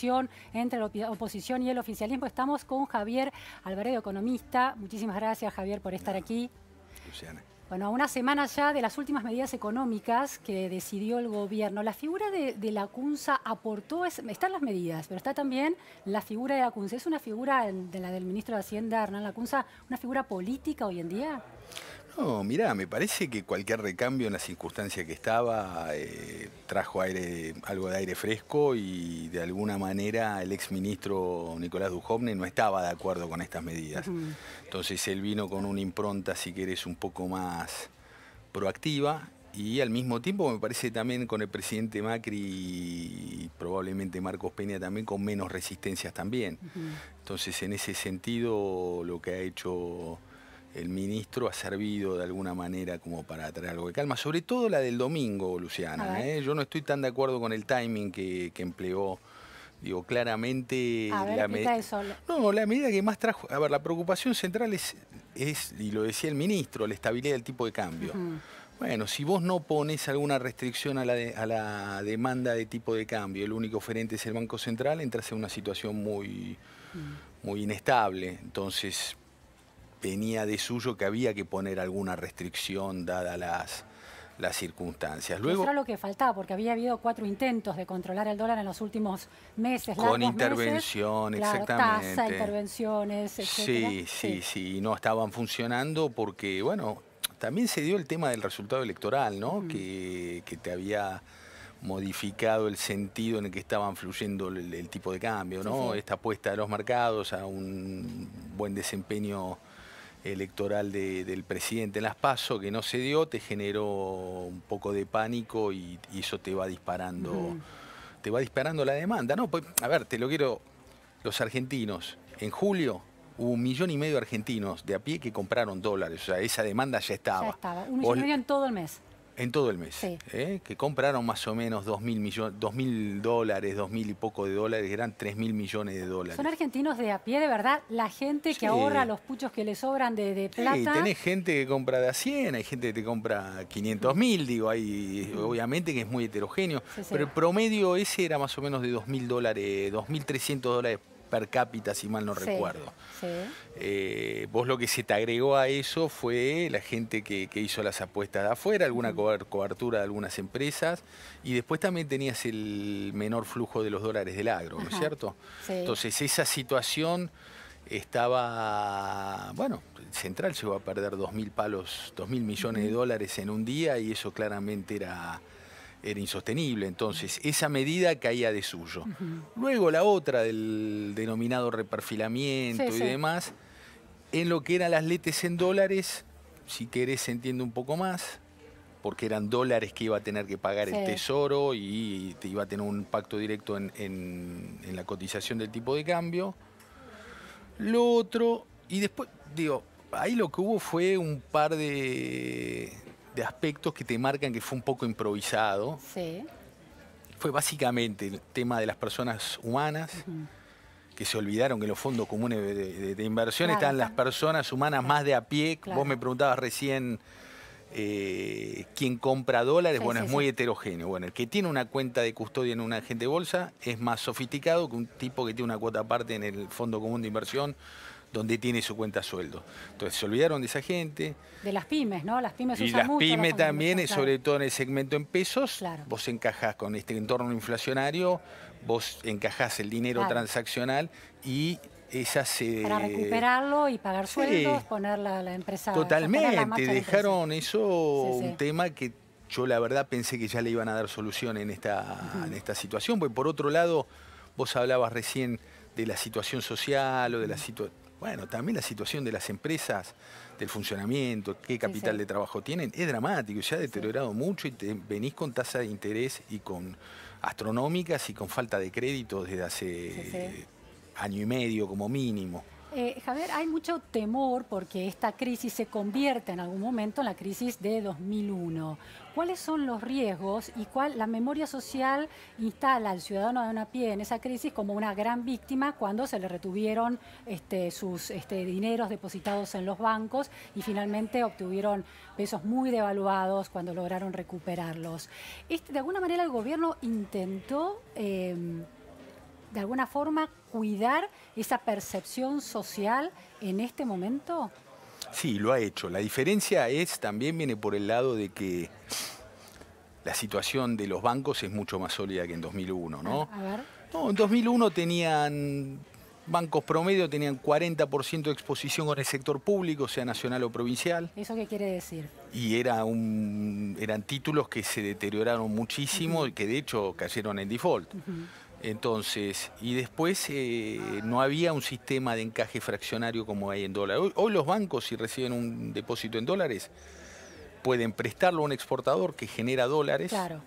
comunicación entre la oposición y el oficialismo. Estamos con Javier Alvarado, economista. Muchísimas gracias, Javier, por estar aquí. Luciana. Bueno, a una semana ya de las últimas medidas económicas que decidió el gobierno, la figura de Lacunza aportó, están las medidas, pero está también la figura de Lacunza. ¿Es una figura de la del ministro de Hacienda, Hernán Lacunza, una figura política hoy en día? No, mirá, me parece que cualquier recambio en la circunstancia que estaba trajo algo de aire fresco y de alguna manera el exministro Nicolás Dujovne no estaba de acuerdo con estas medidas. Entonces él vino con una impronta, si querés, un poco más proactiva y al mismo tiempo me parece también con el presidente Macri y probablemente Marcos Peña también con menos resistencias también. Entonces en ese sentido lo que ha hecho el ministro ha servido de alguna manera como para traer algo de calma, sobre todo la del domingo, Luciana. Yo no estoy tan de acuerdo con el timing que empleó. Digo, claramente... A ver, explica eso. No, la medida que más trajo... A ver, la preocupación central es, y lo decía el ministro, la estabilidad del tipo de cambio. Bueno, si vos no pones alguna restricción a la demanda de tipo de cambio, el único oferente es el Banco Central, entras en una situación muy inestable. Entonces venía de suyo que había que poner alguna restricción dadas las circunstancias. Luego, eso era lo que faltaba, porque había habido 4 intentos de controlar el dólar en los últimos meses. Con intervención, meses, exactamente. Tasa, intervenciones, etc. Sí, no estaban funcionando porque, bueno, también se dio el tema del resultado electoral, ¿no? Que te había modificado el sentido en el que estaban fluyendo el tipo de cambio, ¿no? Esta apuesta de los mercados a un buen desempeño electoral del presidente en las PASO que no se dio, te generó un poco de pánico y eso te va disparando, la demanda, ¿no? Pues, a ver, los argentinos, en julio hubo 1,5 millones de argentinos de a pie que compraron dólares, o sea, esa demanda ya estaba. Ya estaba, 1,5 millones en todo el mes. En todo el mes, que compraron más o menos 2.000 dólares, 2.000 y poco de dólares, eran 3.000 millones de dólares. Son argentinos de a pie, de verdad, la gente que ahorra los puchos que le sobran de plata. Sí, tenés gente que compra de a 100, hay gente que te compra 500.000, digo, hay obviamente que es muy heterogéneo, pero el promedio ese era más o menos de 2.000 dólares, 2.300 dólares per cápita, si mal no recuerdo. Vos lo que se te agregó a eso fue la gente que hizo las apuestas de afuera, alguna cobertura de algunas empresas, y después también tenías el menor flujo de los dólares del agro, ¿no es cierto? Entonces esa situación estaba, bueno, Central llegó a perder 2.000 millones de dólares en un día y eso claramente era insostenible, entonces esa medida caía de suyo. Luego la otra del denominado reperfilamiento y demás, en lo que eran las letes en dólares, si querés se entiende un poco más, porque eran dólares que iba a tener que pagar el Tesoro y te iba a tener un impacto directo en la cotización del tipo de cambio. Lo otro, y después, digo, ahí lo que hubo fue un par de aspectos que te marcan que fue un poco improvisado. Fue básicamente el tema de las personas humanas, que se olvidaron que en los fondos comunes de inversión están las personas humanas más de a pie. Vos me preguntabas recién quién compra dólares. Bueno, es muy heterogéneo. Bueno, el que tiene una cuenta de custodia en un agente de bolsa es más sofisticado que un tipo que tiene una cuota aparte en el fondo común de inversión, donde tiene su cuenta sueldo. Entonces se olvidaron de esa gente. De las pymes, ¿no? Las pymes usan mucho. Y las pymes también, sobre todo en el segmento en pesos, vos encajás con este entorno inflacionario, vos encajás el dinero transaccional y esas se... Para recuperarlo y pagar sueldos, poner la empresa... Totalmente, dejaron eso un tema que yo la verdad pensé que ya le iban a dar solución en esta situación, porque por otro lado, vos hablabas recién de la situación social o de la situación... Bueno, también la situación de las empresas, del funcionamiento, qué capital de trabajo tienen, es dramático, se ha deteriorado mucho y te venís con tasas de interés y con astronómicas y con falta de crédito desde hace año y medio como mínimo. Javier, hay mucho temor porque esta crisis se convierte en algún momento en la crisis de 2001. ¿Cuáles son los riesgos y la memoria social instala al ciudadano de a pie en esa crisis como una gran víctima cuando se le retuvieron sus dineros depositados en los bancos y finalmente obtuvieron pesos muy devaluados cuando lograron recuperarlos? De alguna manera el gobierno intentó de alguna forma cuidar esa percepción social en este momento? Sí, lo ha hecho. La diferencia también viene por el lado de que la situación de los bancos es mucho más sólida que en 2001, ¿no? A ver. No, en 2001 bancos promedio tenían 40% de exposición con el sector público, sea nacional o provincial. ¿Eso qué quiere decir? Y eran títulos que se deterioraron muchísimo y que de hecho cayeron en default. Entonces, y después no había un sistema de encaje fraccionario como hay en dólares. Hoy los bancos, si reciben un depósito en dólares, pueden prestarlo a un exportador que genera dólares, claro,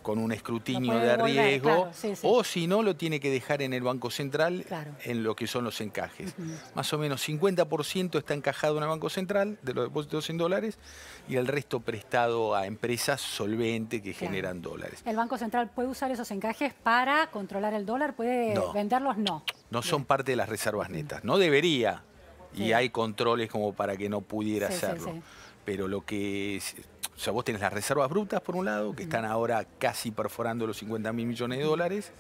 con un escrutinio de devolver, riesgo, claro, sí. o si no, lo tiene que dejar en el Banco Central, claro, en lo que son los encajes. Más o menos 50% está encajado en el Banco Central de los depósitos en dólares y el resto prestado a empresas solventes que generan dólares. ¿El Banco Central puede usar esos encajes para controlar el dólar? ¿Puede venderlos? No. No son parte de las reservas netas. No debería. Y hay controles como para que no pudiera hacerlo. Pero lo que es, o sea, vos tenés las reservas brutas por un lado, que están ahora casi perforando los 50.000 millones de dólares,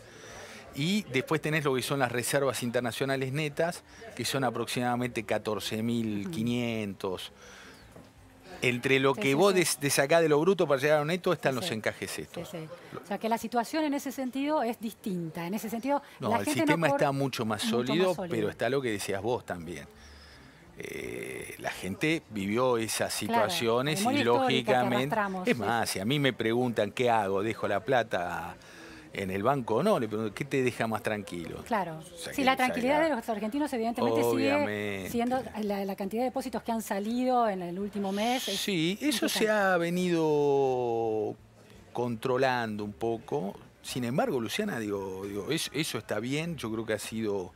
y después tenés lo que son las reservas internacionales netas, que son aproximadamente 14.500. Entre lo que vos sacás de lo bruto para llegar a lo neto están los encajes estos. O sea que la situación en ese sentido es distinta. En ese sentido, no, el sistema está mucho más sólido, pero está lo que decías vos también. La gente vivió esas situaciones y lógicamente... Es más, si a mí me preguntan qué hago, dejo la plata en el banco o no, le pregunto, ¿qué te deja más tranquilo? Claro. O sea, la tranquilidad de los argentinos evidentemente sigue siendo la cantidad de depósitos que han salido en el último mes. Sí, eso se ha venido controlando un poco. Sin embargo, Luciana, eso está bien, yo creo que ha sido...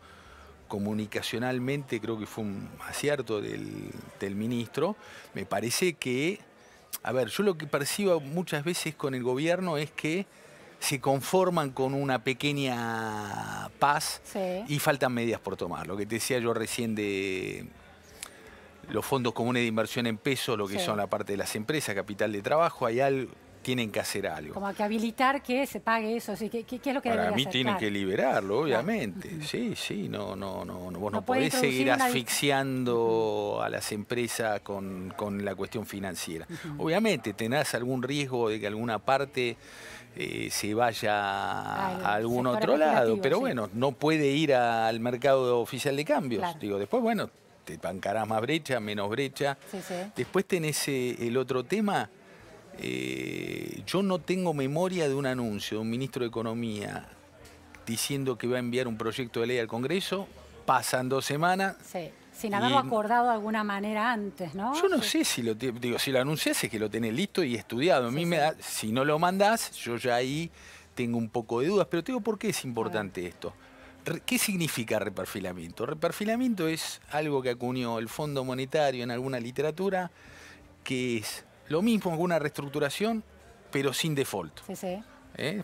Comunicacionalmente creo que fue un acierto del ministro. Me parece que, a ver, yo lo que percibo muchas veces con el gobierno es que se conforman con una pequeña paz y faltan medidas por tomar. Lo que te decía yo recién de los fondos comunes de inversión en pesos, lo que son la parte de las empresas, capital de trabajo, hay algo... Tienen que hacer algo. Como que habilitar que se pague eso. ¿Sí? ¿Qué es lo que debería hacer? Para mí tienen que liberarlo, obviamente. Sí, vos no podés seguir asfixiando a las empresas con la cuestión financiera. Obviamente tenés algún riesgo de que alguna parte se vaya a algún otro lado, pero bueno, no puede ir al mercado oficial de cambios. Después, bueno, te bancarás más brecha, menos brecha. Después tenés el otro tema. Yo no tengo memoria de un anuncio de un ministro de Economía diciendo que va a enviar un proyecto de ley al Congreso, pasan 2 semanas. Sin haberlo acordado de alguna manera antes, ¿no? Yo no sé si si lo anunciás es que lo tenés listo y estudiado. A mí me da, si no lo mandás, yo ya ahí tengo un poco de dudas, pero te digo por qué es importante esto. ¿Qué significa reperfilamiento? Reperfilamiento es algo que acuñó el Fondo Monetario en alguna literatura, que es lo mismo que una reestructuración, pero sin default.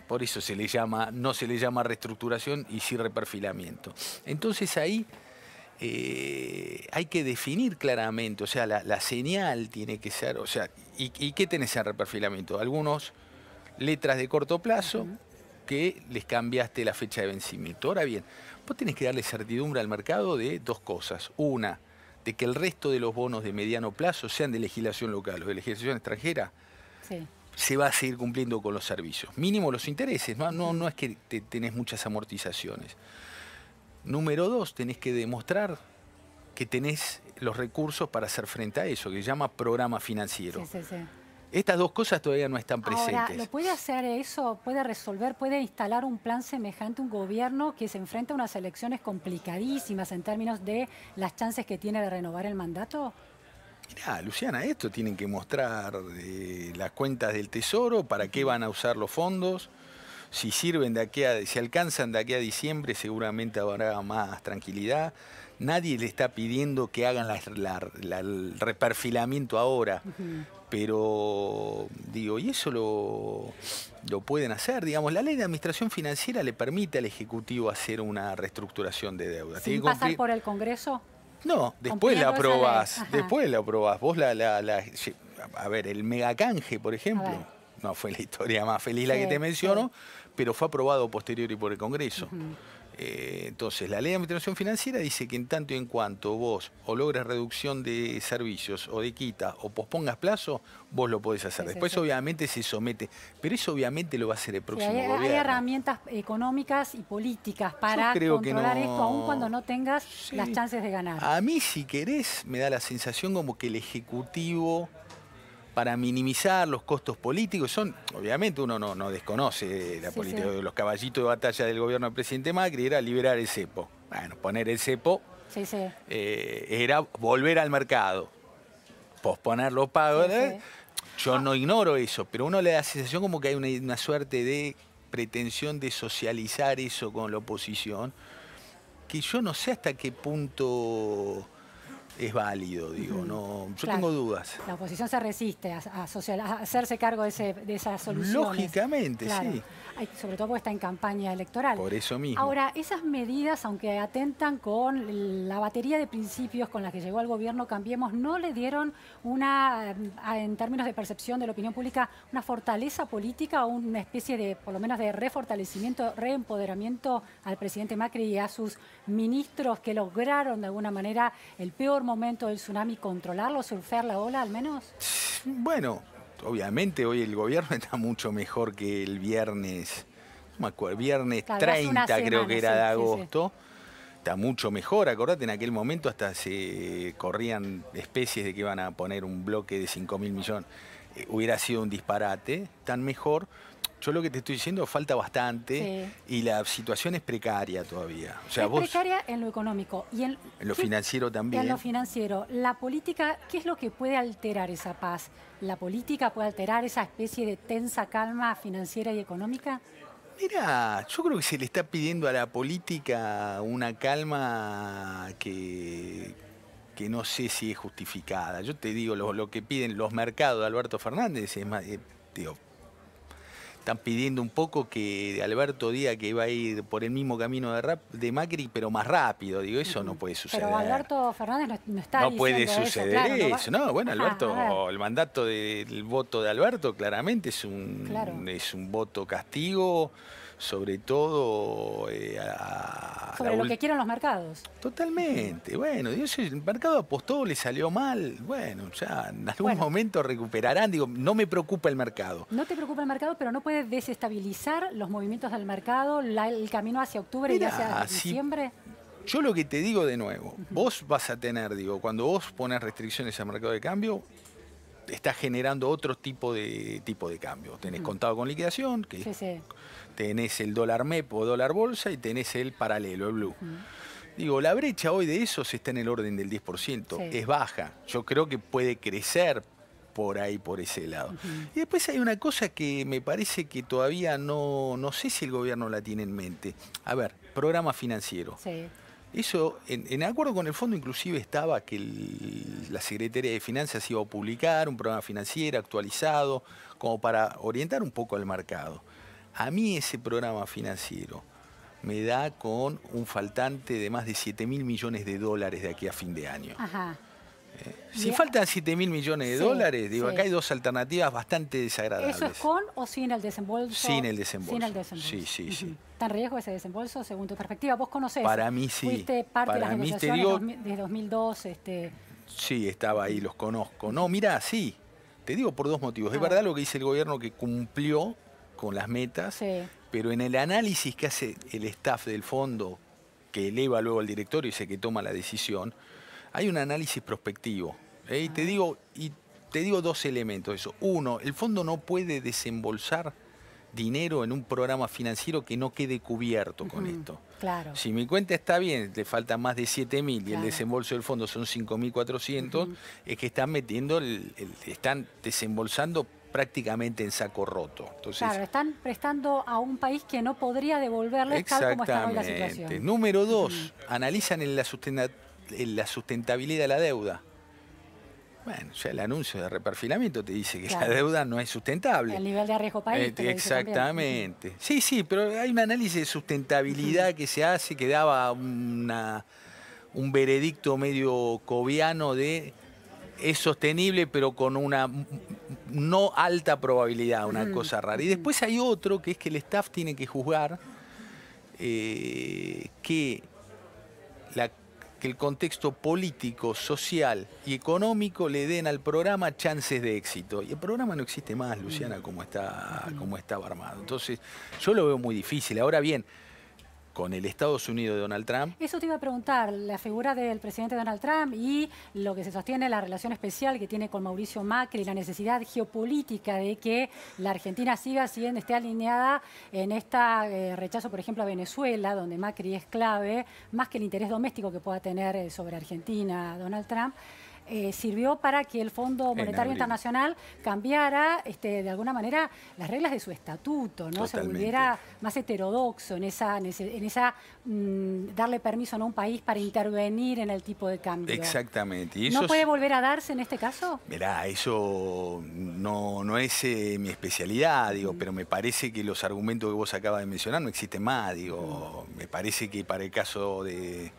Por eso no se le llama reestructuración y sí reperfilamiento. Entonces ahí hay que definir claramente, o sea, la señal tiene que ser, o sea, ¿y qué tenés en reperfilamiento? Algunos letras de corto plazo que les cambiaste la fecha de vencimiento. Ahora bien, vos tenés que darle certidumbre al mercado de 2 cosas. Una, de que el resto de los bonos de mediano plazo, sean de legislación local o de legislación extranjera, se va a seguir cumpliendo con los servicios. Mínimo los intereses, no es que tenés muchas amortizaciones. Número 2, tenés que demostrar que tenés los recursos para hacer frente a eso, que se llama programa financiero. Estas 2 cosas todavía no están presentes. Ahora, ¿lo puede hacer eso? ¿Puede resolver? ¿Puede instalar un plan semejante un gobierno que se enfrenta a unas elecciones complicadísimas en términos de las chances que tiene de renovar el mandato? Mirá, Luciana, esto tienen que mostrar las cuentas del Tesoro, para qué van a usar los fondos. Si sirven si alcanzan de aquí a diciembre, seguramente habrá más tranquilidad. Nadie le está pidiendo que hagan el reperfilamiento ahora. Pero, y eso lo pueden hacer. Digamos, la ley de administración financiera le permite al Ejecutivo hacer una reestructuración de deuda. ¿Sin pasar por el Congreso? No, después la aprobás. Después la aprobás. Vos a ver, el megacanje, por ejemplo, no fue la historia más feliz la que te menciono, pero fue aprobado posterior y por el Congreso. Entonces, la ley de administración financiera dice que en tanto y en cuanto vos o logres reducción de servicios o de quita o pospongas plazo, vos lo podés hacer. Sí, Después, sí. obviamente, se somete. Pero eso, obviamente, lo va a hacer el Sí, próximo hay gobierno. herramientas económicas y políticas para creo que controlar no. esto, aun cuando no tengas Sí. las chances de ganar. A mí, si querés, me da la sensación como que el Ejecutivo, para minimizar los costos políticos, obviamente uno no desconoce la Sí, política. sí. Los caballitos de batalla del gobierno del presidente Macri era liberar el cepo. Bueno, poner el cepo Sí, sí. era volver al mercado, posponer los pagos. Sí, sí. Yo no ignoro eso, pero uno le da la sensación como que hay una suerte de pretensión de socializar eso con la oposición, que yo no sé hasta qué punto es válido, digo, no, yo Claro. tengo dudas. La oposición se resiste a hacerse cargo de esas soluciones. Lógicamente, Claro. sí. Sobre todo porque está en campaña electoral. Por eso mismo. Ahora, esas medidas, aunque atentan con la batería de principios con las que llegó al gobierno Cambiemos, ¿no le dieron en términos de percepción de la opinión pública, una fortaleza política o una especie de, por lo menos, de refortalecimiento, reempoderamiento al presidente Macri y a sus ministros que lograron de alguna manera el peor momento del tsunami controlarlo, surfear la ola al menos? Bueno, obviamente hoy el gobierno está mucho mejor que el viernes, no me acuerdo, viernes Claro, hace 30 una creo semana, que era sí, de sí, sí. agosto. Está mucho mejor, acordate, en aquel momento hasta se corrían especies de que iban a poner un bloque de 5.000 millones. Hubiera sido un disparate, tan mejor. Yo lo que te estoy diciendo, falta bastante y la situación es precaria todavía. O sea, es precaria en lo económico y en lo financiero también. En lo financiero, la política, ¿qué es lo que puede alterar esa paz? ¿La política puede alterar esa especie de tensa calma financiera y económica? Mira, yo creo que se le está pidiendo a la política una calma que no sé si es justificada. Yo te digo, lo que piden los mercados de Alberto Fernández es más, digo, están pidiendo un poco que Alberto diga que va a ir por el mismo camino de Macri, pero más rápido. Digo, eso no puede suceder. Pero Alberto Fernández no está No diciendo puede suceder eso. eso. No, bueno, Ajá, Alberto, el mandato del voto de Alberto claramente es un voto castigo, sobre todo sobre lo que quieren los mercados. Totalmente. Bueno, el mercado apostó, le salió mal. Bueno, ya en algún momento recuperarán. Digo, no me preocupa el mercado. No te preocupa el mercado, pero no puede desestabilizar los movimientos del mercado, el camino hacia octubre y hacia diciembre. Yo lo que te digo de nuevo, vos vas a tener, digo, cuando vos pones restricciones al mercado de cambio, estás generando otro tipo de cambio. Tenés contado con liquidación, que tenés el dólar MEP o dólar bolsa y tenés el paralelo, el blue. Digo, la brecha hoy de esos está en el orden del 10%. Es baja. Yo creo que puede crecer por ahí, por ese lado. Y después hay una cosa que me parece que todavía no sé si el gobierno la tiene en mente. A ver, programa financiero. Eso, en acuerdo con el fondo, inclusive estaba que la Secretaría de Finanzas iba a publicar un programa financiero actualizado, como para orientar un poco al mercado. A mí ese programa financiero me da con un faltante de más de 7.000 millones de dólares de aquí a fin de año. Si faltan 7.000 millones de dólares, digo, acá hay dos alternativas bastante desagradables. ¿Eso es con o sin el desembolso? Sin el desembolso. Sin el desembolso. Sí. ¿Está en riesgo ese desembolso según tu perspectiva? ¿Vos conocés? Para mí sí. ¿Fuiste parte de las negociaciones de 2002? Sí, estaba ahí, los conozco. No, mirá, sí. Te digo por dos motivos. Es verdad lo que dice el gobierno, que cumplió con las metas, pero en el análisis que hace el staff del fondo, que eleva luego al directorio y dice que toma la decisión, hay un análisis prospectivo. Y te digo dos elementos de eso. Uno, el fondo no puede desembolsar dinero en un programa financiero que no quede cubierto con esto. Claro. Si mi cuenta está bien, le faltan más de 7.000 y el desembolso del fondo son 5.400, es que están metiendo, están desembolsando prácticamente en saco roto. Entonces, claro, están prestando a un país que no podría devolverles tal como está hoy la situación. Número dos, analizan en la sustentabilidad de la deuda. Bueno, ya el anuncio de reperfilamiento te dice que la deuda no es sustentable. El nivel de riesgo país. Exactamente. Sí, pero hay un análisis de sustentabilidad que se hace, que daba un veredicto medio coviano de es sostenible, pero con una no alta probabilidad, una cosa rara. Y después hay otro, que es que el staff tiene que juzgar que el contexto político, social y económico le den al programa chances de éxito. Y el programa no existe más, Luciana, como estaba armado. Entonces, yo lo veo muy difícil. Ahora bien, con el Estados Unidos de Donald Trump. Eso te iba a preguntar, la figura del presidente Donald Trump y lo que se sostiene, la relación especial que tiene con Mauricio Macri, la necesidad geopolítica de que la Argentina esté alineada en este rechazo, por ejemplo, a Venezuela, donde Macri es clave, más que el interés doméstico que pueda tener sobre Argentina Donald Trump. Sirvió para que el Fondo Monetario Internacional cambiara de alguna manera las reglas de su estatuto, ¿no? Totalmente. Se volviera más heterodoxo en darle permiso a un país para intervenir en el tipo de cambio. Exactamente. Y ¿No puede volver a darse en este caso? Mirá, eso no es mi especialidad, digo, pero me parece que los argumentos que vos acabas de mencionar no existen más, digo. Me parece que para el caso del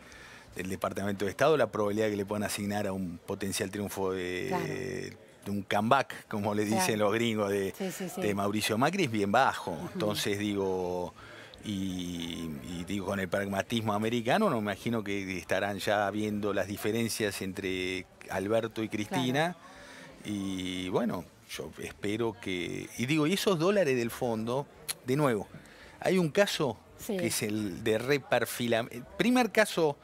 Departamento de Estado, la probabilidad de que le puedan asignar a un potencial triunfo de un comeback, como le dicen los gringos, de Mauricio Macri, es bien bajo. Entonces, digo, y digo, con el pragmatismo americano, no me imagino que estarán ya viendo las diferencias entre Alberto y Cristina. Y bueno, yo espero que... Y digo, y esos dólares del fondo, de nuevo, hay un caso que es el de reperfilamiento. El primer caso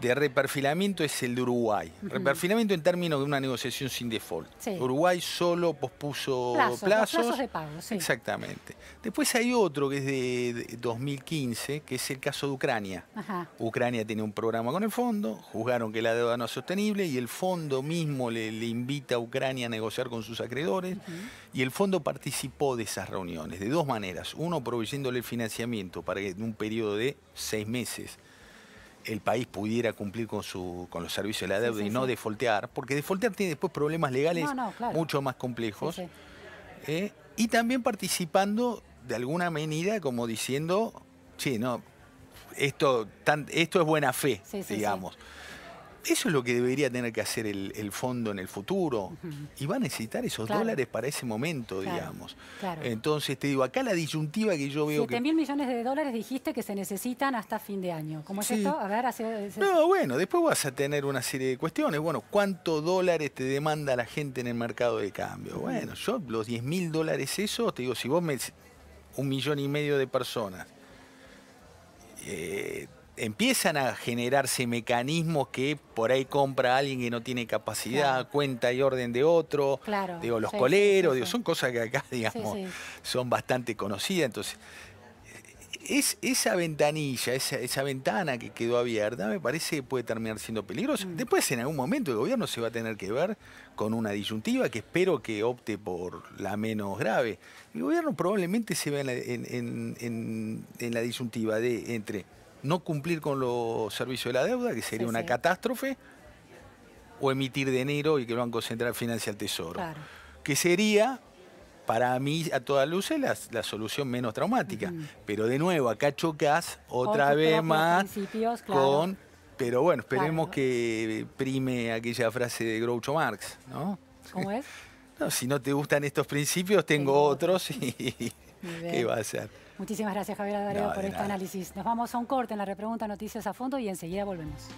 de reperfilamiento es el de Uruguay. Reperfilamiento en términos de una negociación sin default. Uruguay solo pospuso plazos de pago. Exactamente. Después hay otro que es de 2015, que es el caso de Ucrania. Ucrania tiene un programa con el fondo, juzgaron que la deuda no es sostenible y el fondo mismo le invita a Ucrania a negociar con sus acreedores y el fondo participó de esas reuniones de dos maneras. Uno, proveyéndole el financiamiento para que en un periodo de 6 meses el país pudiera cumplir con los servicios de la deuda y no defaultear, porque defaultear tiene después problemas legales mucho más complejos. Y también participando de alguna manera como diciendo, sí, no, esto es buena fe, digamos. Eso es lo que debería tener que hacer el fondo en el futuro. Y va a necesitar esos dólares para ese momento, digamos. Entonces, te digo, acá la disyuntiva que yo veo... 7.000 millones de dólares dijiste que se necesitan hasta fin de año. ¿Cómo es esto? A ver, No, bueno, después vas a tener una serie de cuestiones. Bueno, ¿cuántos dólares te demanda la gente en el mercado de cambio? Bueno, yo los 10.000 dólares esos, te digo, si vos 1,5 millones de personas... empiezan a generarse mecanismos que por ahí compra alguien que no tiene capacidad, cuenta y orden de otro, digo, los coleros, digo, son cosas que acá, digamos, son bastante conocidas. Entonces, esa ventanilla, esa ventana que quedó abierta, me parece que puede terminar siendo peligrosa. Después, en algún momento, el gobierno se va a tener que ver con una disyuntiva que espero que opte por la menos grave. El gobierno probablemente se vea en la disyuntiva entre no cumplir con los servicios de la deuda, que sería una catástrofe, o emitir dinero y que el Banco Central financie al Tesoro. Que sería, para mí, a todas luces, la solución menos traumática. Pero de nuevo, acá chocas otra vez más con... Pero bueno, esperemos que prime aquella frase de Groucho Marx, ¿no? ¿Cómo es? No, si no te gustan estos principios, tengo otros y ¿qué va a hacer? Muchísimas gracias, Javier Alvarado, por este análisis. Nos vamos a un corte en la repregunta Noticias a Fondo y enseguida volvemos.